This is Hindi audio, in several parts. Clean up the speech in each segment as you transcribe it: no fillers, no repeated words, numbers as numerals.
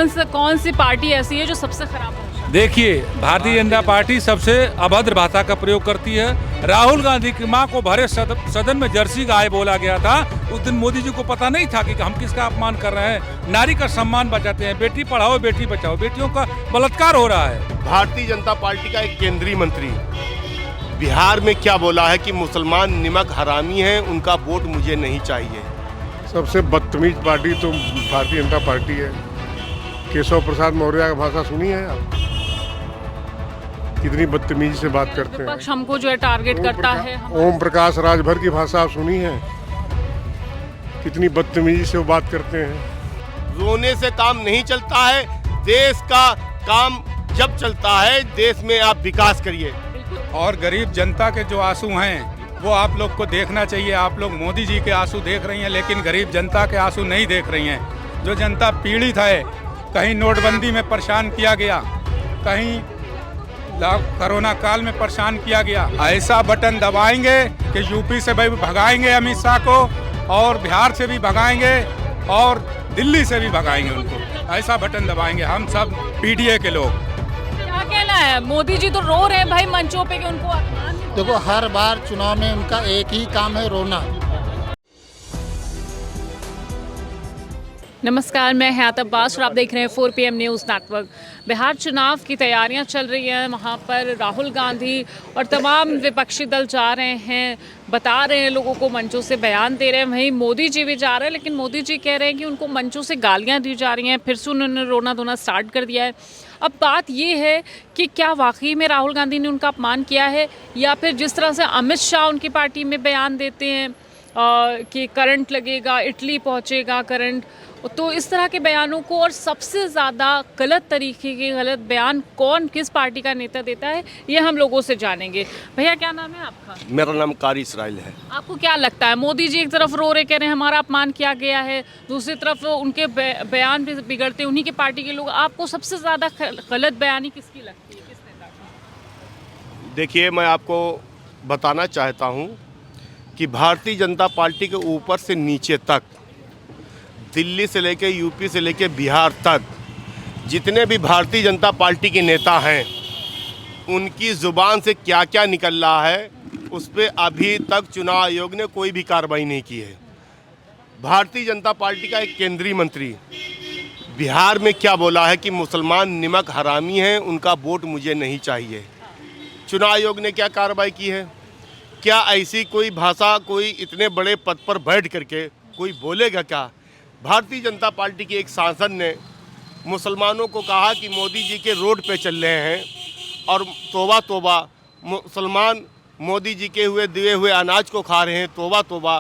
कौन सी पार्टी ऐसी है जो सबसे खराब है? देखिए, भारतीय जनता पार्टी सबसे अभद्र भाषा का प्रयोग करती है। राहुल गांधी की मां को भरे सदन में जर्सी गाय बोला गया था। उस दिन मोदी जी को पता नहीं था कि हम किसका अपमान कर रहे हैं। नारी का सम्मान बचाते हैं, बेटी पढ़ाओ बेटी बचाओ, बेटियों का बलात्कार हो रहा है। भारतीय जनता पार्टी का एक केंद्रीय मंत्री बिहार में क्या बोला है कि मुसलमान निमक हरामी हैं, उनका वोट मुझे नहीं चाहिए। सबसे बदतमीज पार्टी तो भारतीय जनता पार्टी है। केशव प्रसाद मौर्य का भाषा सुनी है आप? कितनी बदतमीजी से बात करते हैं। विपक्ष हमको जो है टारगेट करता है। ओम प्रकाश राजभर की भाषा आप सुनी है? कितनी बदतमीजी से वो बात करते हैं। रोने से काम नहीं चलता है, देश का काम जब चलता है देश में आप विकास करिए। और गरीब जनता के जो आंसू हैं वो आप लोग को देखना चाहिए। आप लोग मोदी जी के आंसू देख रही हैं, लेकिन गरीब जनता के आंसू नहीं देख रही हैं। जो जनता पीड़ित है, कहीं नोटबंदी में परेशान किया गया, कहीं कोरोना काल में परेशान किया गया। ऐसा बटन दबाएंगे कि यूपी से भी भगाएंगे अमित शाह को, और बिहार से भी भगाएंगे, और दिल्ली से भी भगाएंगे उनको। ऐसा बटन दबाएंगे हम सब पीडीए के लोग। क्या कहना है? मोदी जी तो रो रहे हैं भाई मंचों पे कि उनको अपमान। देखो, हर बार चुनाव में उनका एक ही काम है, रोना। नमस्कार, मैं हयात अब्बास और आप देख रहे हैं 4 PM न्यूज़ नेटवर्क। बिहार चुनाव की तैयारियां चल रही हैं। वहां पर राहुल गांधी और तमाम विपक्षी दल जा रहे हैं, बता रहे हैं लोगों को, मंचों से बयान दे रहे हैं। वहीं मोदी जी भी जा रहे हैं, लेकिन मोदी जी कह रहे हैं कि उनको मंचों से गालियां दी जा रही हैं। फिर से उन्होंने रोना धोना स्टार्ट कर दिया है। अब बात ये है कि क्या वाकई में राहुल गांधी ने उनका अपमान किया है, या फिर जिस तरह से अमित शाह उनकी पार्टी में बयान देते हैं कि करंट लगेगा, इटली पहुँचेगा करंट, तो इस तरह के बयानों को, और सबसे ज़्यादा गलत तरीके के गलत बयान कौन किस पार्टी का नेता देता है, ये हम लोगों से जानेंगे। भैया, क्या नाम है आपका? मेरा नाम कारी इसराइल है। आपको क्या लगता है, मोदी जी एक तरफ रो रहे, कह रहे हैं हमारा अपमान किया गया है, दूसरी तरफ उनके बयान भी बिगड़ते, उन्हीं के पार्टी के लोग, आपको सबसे ज़्यादा गलत बयानी किसकी लगती है, किस नेता की? देखिए, मैं आपको बताना चाहता हूँ कि भारतीय जनता पार्टी के ऊपर से नीचे तक, दिल्ली से लेके यूपी से लेके बिहार तक, जितने भी भारतीय जनता पार्टी के नेता हैं, उनकी ज़ुबान से क्या क्या निकल रहा है, उस पर अभी तक चुनाव आयोग ने कोई भी कार्रवाई नहीं की है। भारतीय जनता पार्टी का एक केंद्रीय मंत्री बिहार में क्या बोला है कि मुसलमान निमक हरामी हैं, उनका वोट मुझे नहीं चाहिए। चुनाव आयोग ने क्या कार्रवाई की है? क्या ऐसी कोई भाषा कोई इतने बड़े पद पर बैठ करके कोई बोलेगा क्या? भारतीय जनता पार्टी के एक सांसद ने मुसलमानों को कहा कि मोदी जी के रोड पे चल रहे हैं, और तौबा तौबा, मुसलमान मोदी जी के दिए हुए अनाज को खा रहे हैं, तौबा तौबा।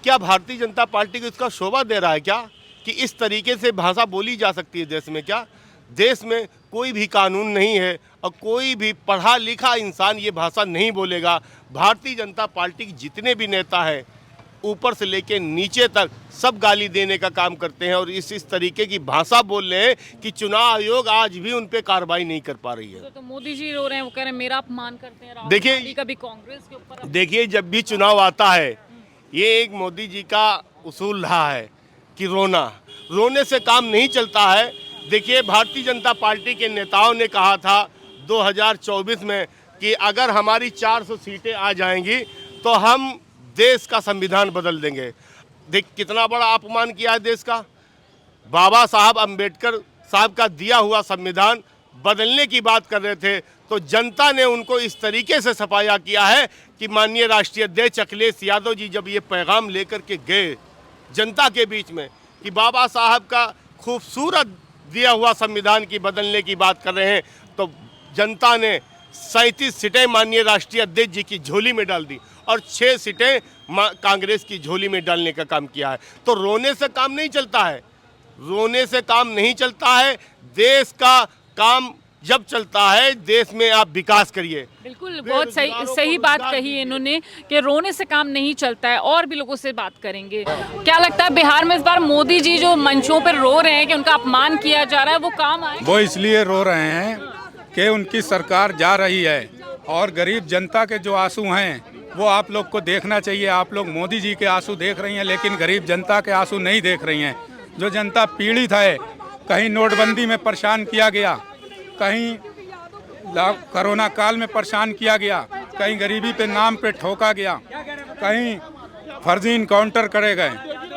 क्या भारतीय जनता पार्टी को इसका शोभा दे रहा है क्या कि इस तरीके से भाषा बोली जा सकती है देश में? क्या देश में कोई भी कानून नहीं है और कोई भी पढ़ा लिखा इंसान ये भाषा नहीं बोलेगा? भारतीय जनता पार्टी के जितने भी नेता हैं, ऊपर से लेके नीचे तक, सब गाली देने का काम करते हैं, और इस तरीके की भाषा बोल रहे हैं कि चुनाव आयोग आज भी उन पे कार्रवाई नहीं कर पा रही है। तो मोदी जी रो रहे हैं, वो कह रहे हैं मेरा अपमान करते हैं। देखिए, कभी कांग्रेस के ऊपर, देखिए, जब भी चुनाव आता है, ये एक मोदी जी का उसूल रहा है कि रोने से काम नहीं चलता है। देखिए, भारतीय जनता पार्टी के नेताओं ने कहा था 2024 में कि अगर हमारी 400 सीटें आ जाएंगी तो हम देश का संविधान बदल देंगे। देख, कितना बड़ा अपमान किया है देश का। बाबा साहब अम्बेडकर साहब का दिया हुआ संविधान बदलने की बात कर रहे थे, तो जनता ने उनको इस तरीके से सफाया किया है कि माननीय राष्ट्रीय अध्यक्ष अखिलेश यादव जी जब ये पैगाम लेकर के गए जनता के बीच में कि बाबा साहब का खूबसूरत दिया हुआ संविधान की बदलने की बात कर रहे हैं, तो जनता ने 37 सीटें माननीय राष्ट्रीय अध्यक्ष जी की झोली में डाल दी, और 6 सीटें कांग्रेस की झोली में डालने का काम किया है। तो रोने से काम नहीं चलता है, रोने से काम नहीं चलता है। देश का काम जब चलता है, देश में आप विकास करिए। बिल्कुल, बहुत सही बात कही इन्होंने कि रोने से काम नहीं चलता है। और भी लोगों से बात करेंगे। क्या लगता है बिहार में इस बार मोदी जी जो मंचों पर रो रहे हैं कि उनका अपमान किया जा रहा है, वो काम आए? वो इसलिए रो रहे हैं कि उनकी सरकार जा रही है, और गरीब जनता के जो आंसू हैं वो आप लोग को देखना चाहिए। आप लोग मोदी जी के आंसू देख रही हैं, लेकिन गरीब जनता के आंसू नहीं देख रही हैं। जो जनता पीड़ित है, कहीं नोटबंदी में परेशान किया गया, कहीं कोरोना काल में परेशान किया गया, कहीं गरीबी पे नाम पे ठोका गया, कहीं फर्जी इनकाउंटर करे गए।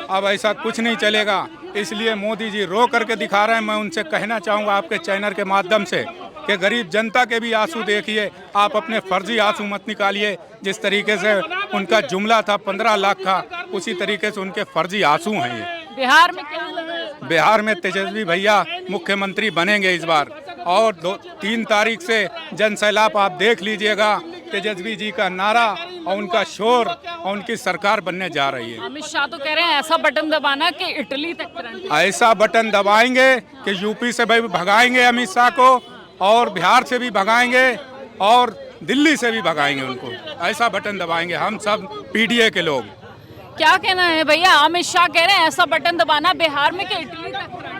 अब ऐसा कुछ नहीं चलेगा, इसलिए मोदी जी रो करके दिखा रहे हैं। मैं उनसे कहना चाहूँगा आपके चैनल के माध्यम से कि गरीब जनता के भी आंसू देखिए, आप अपने फर्जी आंसू मत निकालिए। जिस तरीके से उनका जुमला था 15 लाख का, उसी तरीके से उनके फर्जी आंसू हैं ये। बिहार में क्या लगा है? बिहार में तेजस्वी भैया मुख्यमंत्री बनेंगे इस बार, और 3 तारीख से जन सैलाब आप देख लीजिएगा। तेजस्वी जी का नारा और उनका शोर और उनकी सरकार बनने जा रही है। अमित शाह तो कह रहे हैं ऐसा बटन दबाना कि इटली तक करंट। ऐसा बटन दबाएंगे कि यूपी से भी भगाएंगे अमित शाह को, और बिहार से भी भगाएंगे, और दिल्ली से भी भगाएंगे उनको। ऐसा बटन दबाएंगे हम सब पीडीए के लोग। क्या कहना है भैया? अमित शाह कह रहे हैं ऐसा बटन दबाना बिहार में कि इटली तक करंट।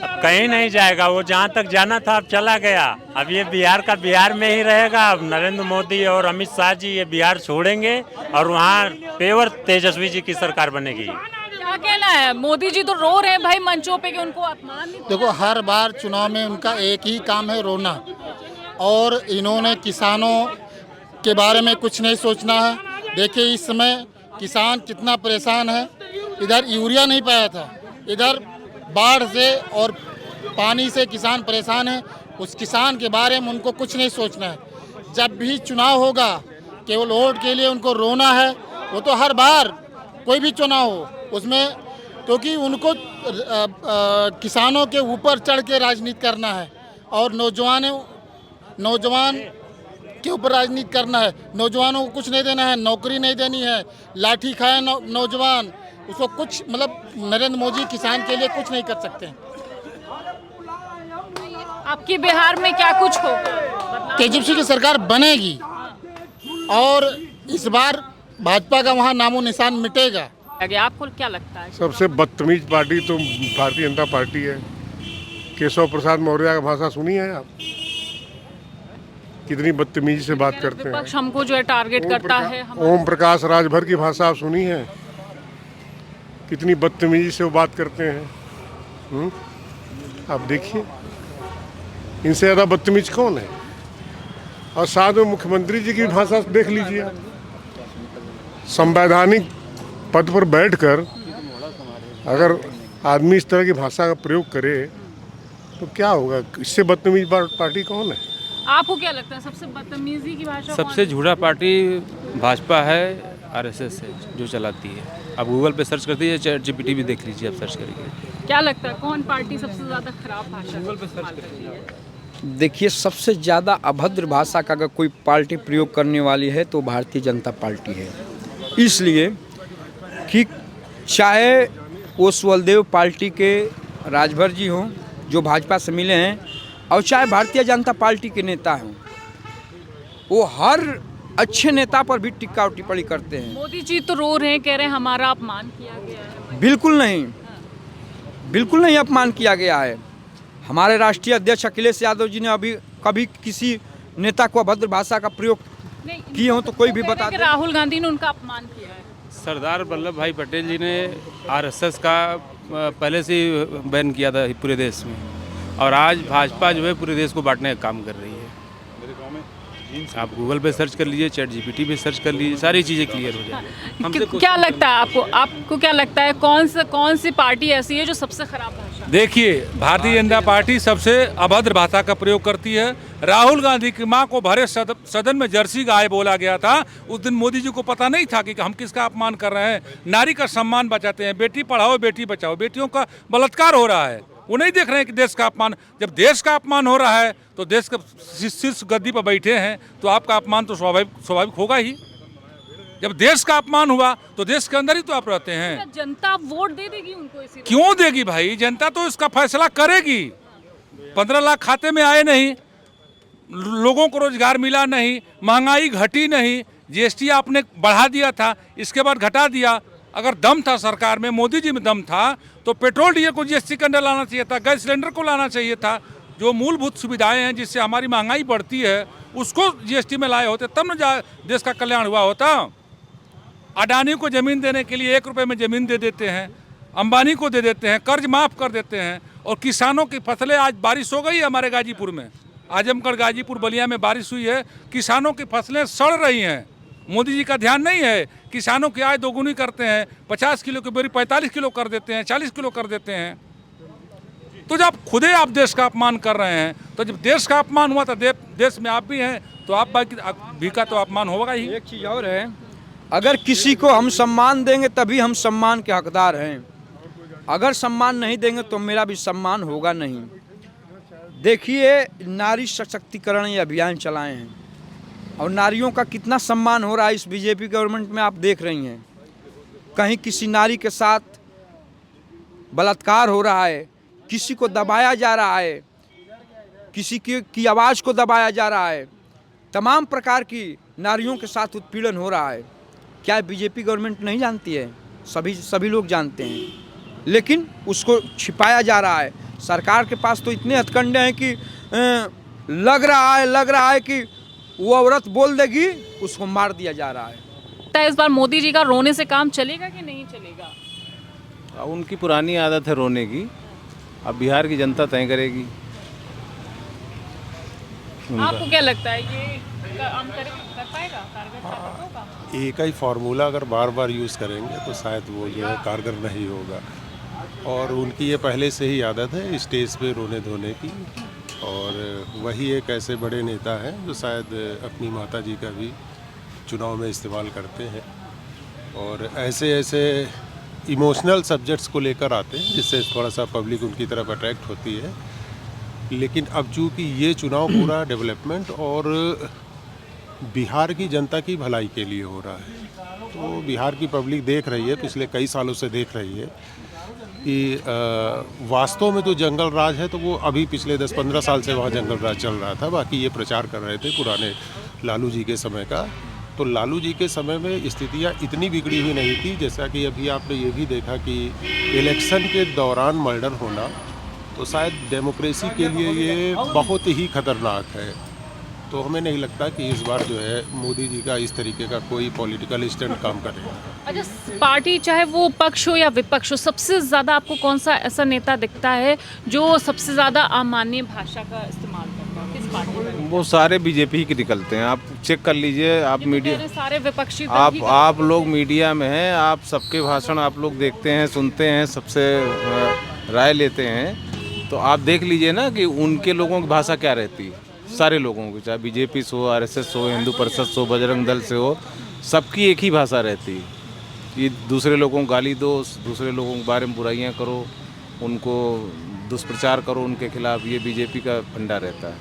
अब कहीं नहीं जाएगा, वो जहाँ तक जाना था अब चला गया। अब ये बिहार का बिहार में ही रहेगा। अब नरेंद्र मोदी और अमित शाह जी ये बिहार छोड़ेंगे और वहाँ पेवर तेजस्वी जी की सरकार बनेगी। क्या कहना है? मोदी जी तो रो रहे हैं भाई मंचों पे कि उनको अपमान नहीं। देखो, हर बार चुनाव में उनका एक ही काम है, रोना। और इन्होंने किसानों के बारे में कुछ नहीं सोचना है। देखिए इस समय किसान कितना परेशान है। इधर यूरिया नहीं पाया था, इधर बाढ़ से और पानी से किसान परेशान है। उस किसान के बारे में उनको कुछ नहीं सोचना है। जब भी चुनाव होगा केवल वोट के लिए उनको रोना है। वो तो हर बार कोई भी चुनाव हो उसमें, क्योंकि उनको किसानों के ऊपर चढ़ के राजनीति करना है और नौजवान के ऊपर राजनीति करना है। नौजवानों को कुछ नहीं देना है, नौकरी नहीं देनी है, लाठी खाए नौजवान, उसको कुछ मतलब नरेंद्र मोदी किसान के लिए कुछ नहीं कर सकते। आपकी बिहार में क्या कुछ होगा? तेजस्वी की सरकार बनेगी और इस बार भाजपा का वहाँ नामो निशान मिटेगा। आपको क्या लगता है? सबसे बदतमीज पार्टी तो भारतीय जनता पार्टी है। केशव प्रसाद मौर्य का भाषा सुनी है आप? कितनी बदतमीजी से बात करते हैं। विपक्ष हमको जो है टारगेट करता है। ओम प्रकाश राजभर की भाषा आप सुनी है? कितनी बदतमीजी से वो बात करते हैं। आप देखिए, इनसे ज़्यादा बदतमीज कौन है? और साथ में मुख्यमंत्री जी की भाषा देख लीजिए आप। संवैधानिक पद पर बैठकर अगर आदमी इस तरह की भाषा का प्रयोग करे तो क्या होगा? इससे बदतमीज पार्टी कौन है? आपको क्या लगता है सबसे बदतमीजी की भाषा? सबसे झूठा पार्टी भाजपा है, आरएसएस है जो चलाती है। आप गूगल पे सर्च कर दीजिए, चैट जीपीटी भी देख लीजिए, आप सर्च करिए। क्या लगता है कौन पार्टी सबसे ज्यादा खराब भाषा? गूगल पे सर्च करिए। देखिए, सबसे ज़्यादा अभद्र भाषा का अगर कोई पार्टी प्रयोग करने वाली है तो भारतीय जनता पार्टी है। इसलिए कि चाहे वो स्वलदेव पार्टी के राजभर जी हों जो भाजपा से मिले हैं, और चाहे भारतीय जनता पार्टी के नेता हों, वो हर अच्छे नेता पर भी टिक्का और टिप्पणी करते हैं। मोदी जी तो रो रहे हैं, कह रहे हैं हमारा अपमान किया गया है। बिल्कुल नहीं, बिल्कुल नहीं अपमान किया गया है। हमारे राष्ट्रीय अध्यक्ष अखिलेश यादव जी ने अभी कभी किसी नेता को अभद्र भाषा का प्रयोग किए हो तो कोई भी बता दे। राहुल गांधी ने उनका अपमान किया है। सरदार वल्लभ भाई पटेल जी ने आरएसएस का पहले से बैन किया था पूरे देश में, और आज भाजपा जो है पूरे देश को बांटने का काम कर रही है। आप गूगल पे सर्च कर लीजिए, चैट जीपीटी पे सर्च कर लीजिए, सारी चीज़ें क्लियर हो जाएगी। क्या लगता है आपको क्या लगता है कौन सी पार्टी ऐसी है जो सबसे खराब भाषा? देखिए, भारतीय जनता पार्टी सबसे अभद्र भाषा का प्रयोग करती है। राहुल गांधी की मां को भरे सदन में जर्सी गाय बोला गया था। उस दिन मोदी जी को पता नहीं था कि हम किसका अपमान कर रहे हैं। नारी का सम्मान बचाते हैं, बेटी पढ़ाओ बेटी बचाओ, बेटियों का बलात्कार हो रहा है, वो नहीं देख रहे हैं कि देश का अपमान। जब देश का अपमान हो रहा है तो देश के शीर्ष गद्दी पर बैठे हैं तो आपका अपमान तो स्वाभाविक होगा ही। जब देश का अपमान हुआ तो देश के अंदर ही तो आप रहते हैं। जनता वोट दे देगी उनको? इसी क्यों देगी भाई? जनता तो इसका फैसला करेगी। 15 लाख खाते में आए नहीं, लोगों को रोजगार मिला नहीं, महंगाई घटी नहीं, जीएसटी आपने बढ़ा दिया था, इसके बाद घटा दिया। अगर दम था सरकार में, मोदी जी में दम था, तो पेट्रोल डीजल को जीएसटी के अंदर लाना चाहिए था, गैस सिलेंडर को लाना चाहिए था। जो मूलभूत सुविधाएं हैं जिससे हमारी महंगाई बढ़ती है उसको जीएसटी में लाए होते, तब न देश का कल्याण हुआ होता। अडानी को ज़मीन देने के लिए 1 रुपये में ज़मीन दे देते हैं, अंबानी को दे देते हैं, कर्ज माफ़ कर देते हैं, और किसानों की फसलें, आज बारिश हो गई है हमारे गाजीपुर में, आजमगढ़, गाजीपुर, बलिया में बारिश हुई है, किसानों की फसलें सड़ रही हैं। मोदी जी का ध्यान नहीं है, किसानों की आय दोगुनी करते हैं, 50 किलो की बोरी 45 किलो कर देते हैं, 40 किलो कर देते हैं। तो जब खुदे आप देश का अपमान कर रहे हैं, तो जब देश का अपमान हुआ तो देश में आप भी हैं, तो आप भी का तो अपमान होगा ही। एक चीज़ और है, अगर किसी को हम सम्मान देंगे तभी हम सम्मान के हकदार हैं, अगर सम्मान नहीं देंगे तो मेरा भी सम्मान होगा नहीं। देखिए, नारी सशक्तिकरण ये अभियान चलाए हैं और नारियों का कितना सम्मान हो रहा है इस बीजेपी गवर्नमेंट में, आप देख रही हैं। कहीं किसी नारी के साथ बलात्कार हो रहा है, किसी को दबाया जा रहा है, किसी की आवाज़ को दबाया जा रहा है, तमाम प्रकार की नारियों के साथ उत्पीड़न हो रहा है। क्या बीजेपी गवर्नमेंट नहीं जानती है? सभी लोग जानते हैं, लेकिन उसको छिपाया जा रहा है। सरकार के पास तो इतने हथकंडे हैं कि लग रहा है कि वो औरत बोल देगी, उसको मार दिया जा रहा है। इस बार मोदी जी का रोने से काम चलेगा कि नहीं चलेगा? उनकी पुरानी आदत है रोने की, अब बिहार की जनता तय करेगी। आपको क्या लगता है ये काम कर पाएगा, कारगर साबित होगा? एक ही फार्मूला अगर बार बार यूज़ करेंगे तो शायद वो जो है कारगर नहीं होगा। और उनकी ये पहले से ही आदत है स्टेज पे रोने धोने की, और वही एक ऐसे बड़े नेता हैं जो शायद अपनी माता जी का भी चुनाव में इस्तेमाल करते हैं, और ऐसे इमोशनल सब्जेक्ट्स को लेकर आते हैं जिससे थोड़ा सा पब्लिक उनकी तरफ अट्रैक्ट होती है। लेकिन अब चूँकि ये चुनाव पूरा डेवलपमेंट और बिहार की जनता की भलाई के लिए हो रहा है, तो बिहार की पब्लिक देख रही है, पिछले कई सालों से देख रही है कि वास्तव में तो जंगल राज है, तो वो अभी पिछले 10-15 साल से वहाँ जंगल राज चल रहा था। बाकी ये प्रचार कर रहे थे पुराने लालू जी के समय का, तो लालू जी के समय में स्थितियाँ इतनी बिगड़ी हुई नहीं थी। जैसा कि अभी आपने ये भी देखा कि इलेक्शन के दौरान मर्डर होना, तो शायद डेमोक्रेसी के लिए ये बहुत ही खतरनाक है। तो हमें नहीं लगता कि इस बार जो है मोदी जी का इस तरीके का कोई पॉलिटिकल स्टंट काम करेगा। अच्छा, पार्टी चाहे वो पक्ष हो या विपक्ष हो, सबसे ज़्यादा आपको कौन सा ऐसा नेता दिखता है जो सबसे ज़्यादा अमान्य भाषा का इस्तेमाल करता है? किस पार्टी में? वो सारे बीजेपी के निकलते हैं, आप चेक कर लीजिए। आप मीडिया, सारे विपक्षी आप लोग मीडिया में हैं, आप सबके भाषण आप लोग देखते हैं, सुनते हैं, सबसे राय लेते हैं, तो आप देख लीजिए ना कि उनके लोगों की भाषा क्या रहती है। सारे लोगों की, चाहे बीजेपी से हो, आरएसएस हो, हिंदू परिषद से हो, बजरंग दल से हो, सबकी एक ही भाषा रहती है कि दूसरे लोगों को गाली दो, दूसरे लोगों के बारे में बुराइयां करो, उनको दुष्प्रचार करो उनके खिलाफ। ये बीजेपी का फंडा रहता है।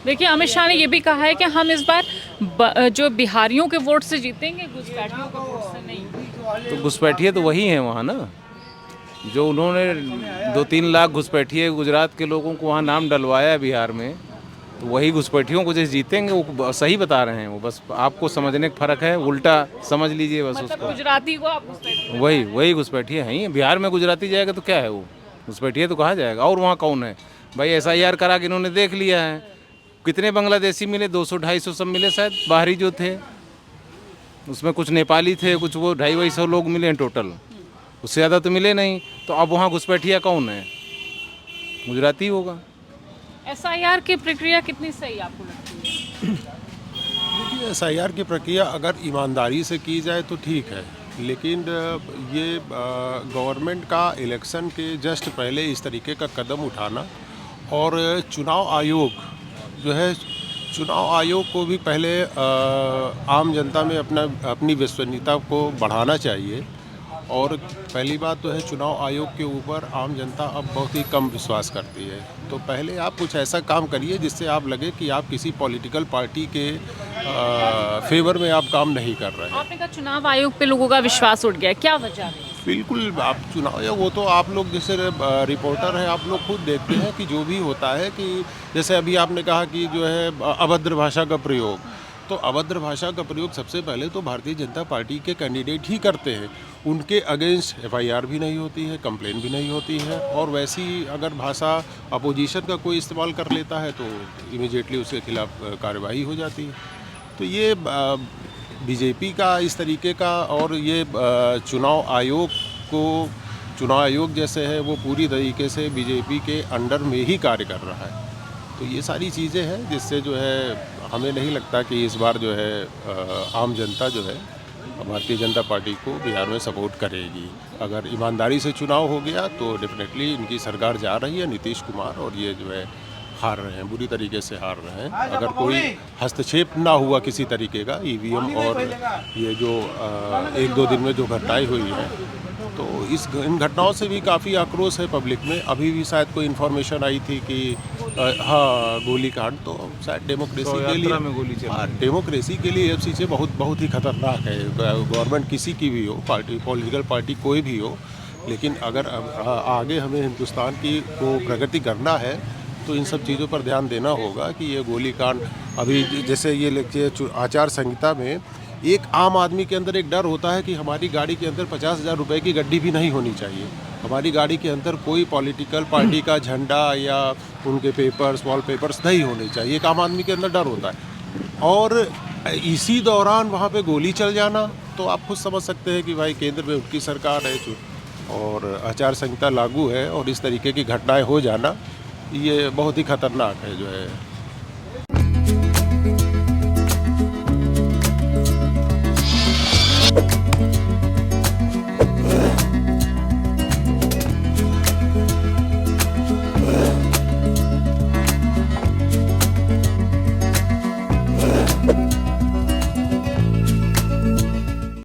देखिए, अमित शाह ने ये भी कहा है कि हम इस बार जो बिहारियों के वोट से जीतेंगे, घुसपैठियों के वोट से नहीं। तो घुसपैठिए तो वही हैं वहाँ ना, जो उन्होंने 2-3 लाख घुसपैठिए गुजरात के लोगों को वहाँ नाम डलवाया बिहार में, तो वही घुसपैठियों को जैसे जीतेंगे, वो सही बता रहे हैं। वो बस आपको समझने का फ़र्क है, उल्टा समझ लीजिए बस मतलब उसको। गुजराती को आप घुसपैठिए, वही घुसपैठिए हैं ही। बिहार में गुजराती जाएगा तो क्या है, वो घुसपैठिए तो कहा जाएगा। और वहाँ कौन है भाई? SIR करा के इन्होंने देख लिया है, कितने बांग्लादेशी मिले, 200-250 सब मिले शायद, बाहरी जो थे, उसमें कुछ नेपाली थे, कुछ वो 250-250 लोग मिले हैं टोटल, उससे ज़्यादा तो मिले नहीं। तो अब वहाँ घुसपैठिया कौन है? गुजराती होगा। SIR की प्रक्रिया कितनी सही आपको लगती है? देखिए, SIR की प्रक्रिया अगर ईमानदारी से की जाए तो ठीक है, लेकिन ये गवर्नमेंट का इलेक्शन के जस्ट पहले इस तरीके का कदम उठाना, और चुनाव आयोग को भी पहले आम जनता में अपनी विश्वसनीयता को बढ़ाना चाहिए। और पहली बात तो है, चुनाव आयोग के ऊपर आम जनता अब बहुत ही कम विश्वास करती है। तो पहले आप कुछ ऐसा काम करिए जिससे आप लगे कि आप किसी पॉलिटिकल पार्टी के फेवर में आप काम नहीं कर रहे हैं। आपने कहा चुनाव आयोग पे लोगों का विश्वास उठ गया, क्या वजह है? बिल्कुल, आप चुनाव आयोग, वो तो आप लोग जैसे रिपोर्टर हैं, आप लोग खुद देखते हैं कि जो भी होता है, कि जैसे अभी आपने कहा कि जो है अभद्र भाषा का प्रयोग, तो अभद्र भाषा का प्रयोग सबसे पहले तो भारतीय जनता पार्टी के कैंडिडेट ही करते हैं। उनके अगेंस्ट FIR भी नहीं होती है, कंप्लेन भी नहीं होती है, और वैसी अगर भाषा अपोजिशन का कोई इस्तेमाल कर लेता है तो इमीडिएटली उसके खिलाफ कार्रवाई हो जाती है। तो ये बीजेपी का इस तरीके का, और ये चुनाव आयोग को चुनाव आयोग जैसे है वो पूरी तरीके से बीजेपी के अंडर में ही कार्य कर रहा है। तो ये सारी चीज़ें हैं जिससे जो है हमें नहीं लगता कि इस बार जो है आम जनता जो है भारतीय जनता पार्टी को बिहार में सपोर्ट करेगी। अगर ईमानदारी से चुनाव हो गया तो डेफिनेटली इनकी सरकार जा रही है, नीतीश कुमार, और ये जो है हार रहे हैं, बुरी तरीके से हार रहे हैं। अगर कोई हस्तक्षेप ना हुआ किसी तरीके का ईवीएम और ये जो 1-2 दिन में जो घटनाएं हुई हैं, तो इन घटनाओं से भी काफ़ी आक्रोश है पब्लिक में। अभी भी शायद कोई इन्फॉर्मेशन आई थी कि हाँ गोली कांड, तो शायद डेमोक्रेसी के लिए, हाँ डेमोक्रेसी के लिए ये चीज़ें बहुत ही खतरनाक है। गवर्नमेंट किसी की भी हो, पार्टी पॉलिटिकल पार्टी कोई भी हो, लेकिन अगर आगे हमें हिंदुस्तान की को प्रगति करना है तो इन सब चीज़ों पर ध्यान देना होगा कि ये गोली कांड अभी जैसे ये लिखिए आचार संहिता में एक आम आदमी के अंदर एक डर होता है कि हमारी गाड़ी के अंदर 50,000 रुपये की गड्डी भी नहीं होनी चाहिए, हमारी गाड़ी के अंदर कोई पॉलिटिकल पार्टी का झंडा या उनके पेपर्स वॉलपेपर्स नहीं होने चाहिए, एक आम आदमी के अंदर डर होता है। और इसी दौरान वहाँ पे गोली चल जाना, तो आप खुद समझ सकते हैं कि भाई केंद्र में उनकी सरकार है और आचार संहिता लागू है और इस तरीके की घटनाएं हो जाना ये बहुत ही खतरनाक है जो है।